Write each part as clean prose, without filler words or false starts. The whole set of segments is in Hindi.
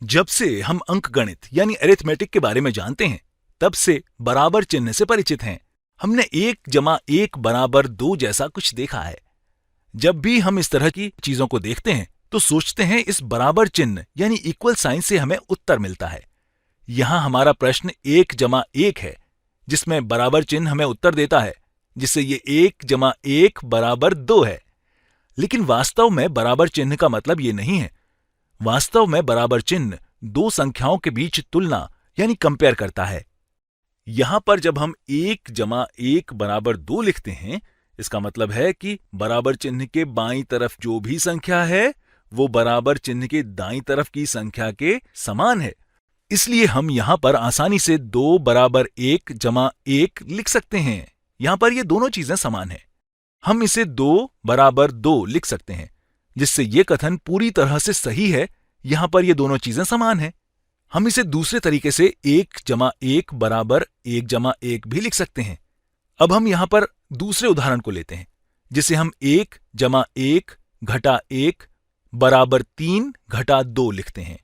जब से हम अंकगणित यानी अरिथमेटिक के बारे में जानते हैं, तब से बराबर चिन्ह से परिचित हैं। हमने 1 + 1 = 2 जैसा कुछ देखा है। जब भी हम इस तरह की चीजों को देखते हैं तो सोचते हैं इस बराबर चिन्ह यानी इक्वल साइन से हमें उत्तर मिलता है। यहां हमारा प्रश्न 1 + 1 है, जिसमें बराबर चिन्ह हमें उत्तर देता है, जिससे ये 1 + 1 = 2 है। लेकिन वास्तव में बराबर चिन्ह का मतलब ये नहीं है। वास्तव में बराबर चिन्ह दो संख्याओं के बीच तुलना यानी कंपेयर करता है। यहां पर जब हम 1 + 1 = 2 लिखते हैं, इसका मतलब है कि बराबर चिन्ह के बाईं तरफ जो भी संख्या है वो बराबर चिन्ह के दाईं तरफ की संख्या के समान है। इसलिए हम यहां पर आसानी से 2 = 1 लिख सकते हैं। यहां पर ये दोनों चीजें समान हैं। हम इसे 2 = 2 लिख सकते हैं, जिससे ये कथन पूरी तरह से सही है। यहां पर ये दोनों चीजें समान हैं। हम इसे दूसरे तरीके से 1 + 1 = 1 भी लिख सकते हैं। अब हम यहां पर दूसरे उदाहरण को लेते हैं, जिसे हम 1 + 1 - 1 = 3 - 2 लिखते हैं।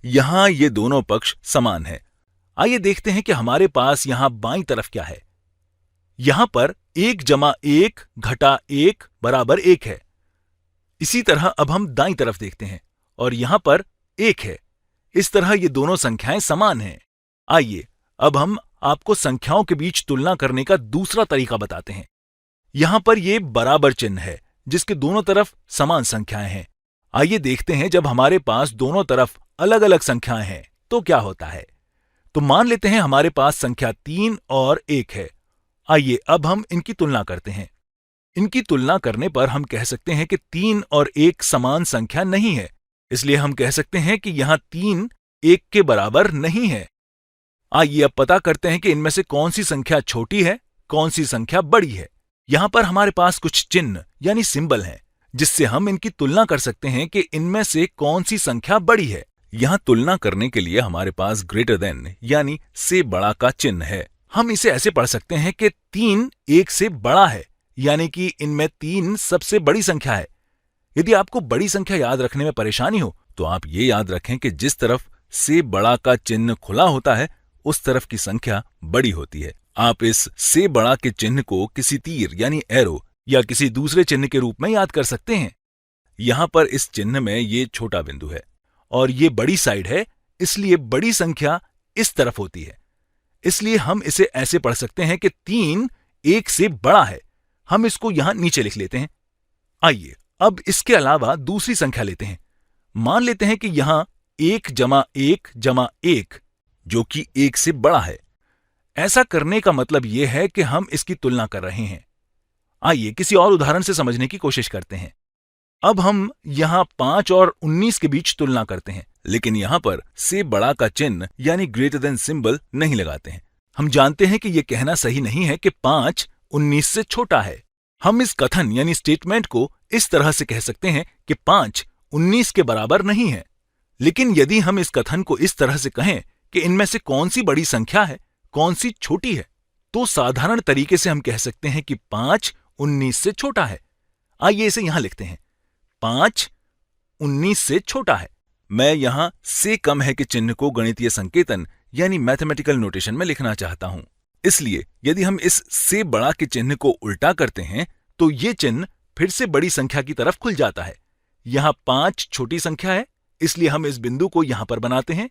यहां ये दोनों पक्ष समान हैं। आइए देखते हैं कि हमारे पास यहां बाईं तरफ क्या है। यहां पर 1 + 1 - 1 = 1 है। इसी तरह अब हम दाईं तरफ देखते हैं और यहां पर 1 है। इस तरह ये दोनों संख्याएं समान हैं। आइए अब हम आपको संख्याओं के बीच तुलना करने का दूसरा तरीका बताते हैं। यहां पर ये बराबर चिन्ह है, जिसके दोनों तरफ समान संख्याएं हैं। आइए देखते हैं जब हमारे पास दोनों तरफ अलग अलग संख्याएं हैं तो क्या होता है। तो मान लेते हैं हमारे पास संख्या 3 और 1 है। आइए अब हम इनकी तुलना करते हैं। इनकी तुलना करने पर हम कह सकते हैं कि 3 और 1 समान संख्या नहीं है। इसलिए हम कह सकते हैं कि यहां 3 1 के बराबर नहीं है। आइए अब पता करते हैं कि इनमें से कौन सी संख्या छोटी है, कौन सी संख्या बड़ी है। यहां पर हमारे पास कुछ चिन्ह यानी सिंबल हैं, जिससे हम इनकी तुलना कर सकते हैं कि इनमें से कौन सी संख्या बड़ी है। यहां तुलना करने के लिए हमारे पास ग्रेटर देन यानी से बड़ा का चिन्ह है। हम इसे ऐसे पढ़ सकते हैं कि 3 1 से बड़ा है, यानी कि इनमें 3 सबसे बड़ी संख्या है। यदि आपको बड़ी संख्या याद रखने में परेशानी हो तो आप ये याद रखें कि जिस तरफ से बड़ा का चिन्ह खुला होता है उस तरफ की संख्या बड़ी होती है। आप इस से बड़ा के चिन्ह को किसी तीर यानी एरो या किसी दूसरे चिन्ह के रूप में याद कर सकते हैं। यहां पर इस चिन्ह में ये छोटा बिंदु है और ये बड़ी साइड है, इसलिए बड़ी संख्या इस तरफ होती है। इसलिए हम इसे ऐसे पढ़ सकते हैं कि 3 1 से बड़ा है। हम इसको यहां नीचे लिख लेते हैं। आइए अब इसके अलावा दूसरी संख्या लेते हैं। मान लेते हैं कि यहां 1 + 1 + 1 जो कि 1 से बड़ा है। ऐसा करने का मतलब यह है कि हम इसकी तुलना कर रहे हैं। आइए किसी और उदाहरण से समझने की कोशिश करते हैं। अब हम यहां 5 और 19 के बीच तुलना करते हैं, लेकिन यहां पर से बड़ा का चिन्ह यानी ग्रेटर देन सिंबल नहीं लगाते हैं। हम जानते हैं कि यह कहना सही नहीं है कि 5 19 से छोटा है। हम इस कथन यानी स्टेटमेंट को इस तरह से कह सकते हैं कि 5 19 के बराबर नहीं है। लेकिन यदि हम इस कथन को इस तरह से कहें कि इनमें से कौन सी बड़ी संख्या है, कौन सी छोटी है, तो साधारण तरीके से हम कह सकते हैं कि 5 19 से छोटा है। आइए इसे यहां लिखते हैं। 5 19 से छोटा है। मैं यहां से कम है के चिन्ह को गणितीय संकेतन यानी मैथमेटिकल नोटेशन में लिखना चाहता हूं। इसलिए यदि हम इस से बड़ा के चिन्ह को उल्टा करते हैं तो यह चिन्ह फिर से बड़ी संख्या की तरफ खुल जाता है। यहां 5 छोटी संख्या है, इसलिए हम इस बिंदु को यहां पर बनाते हैं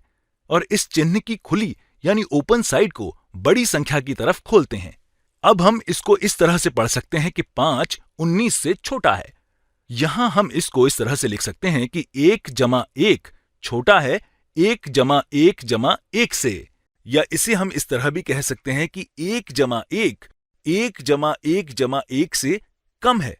और इस चिन्ह की खुली यानी ओपन साइड को बड़ी संख्या की तरफ खोलते हैं। अब हम इसको इस तरह से पढ़ सकते हैं कि 5 19 से छोटा है। यहां हम इसको इस तरह से लिख सकते हैं कि 1 + 1 छोटा है 1 + 1 + 1 से, या इसे हम इस तरह भी कह सकते हैं कि 1 + 1 1 + 1 + 1 से कम है।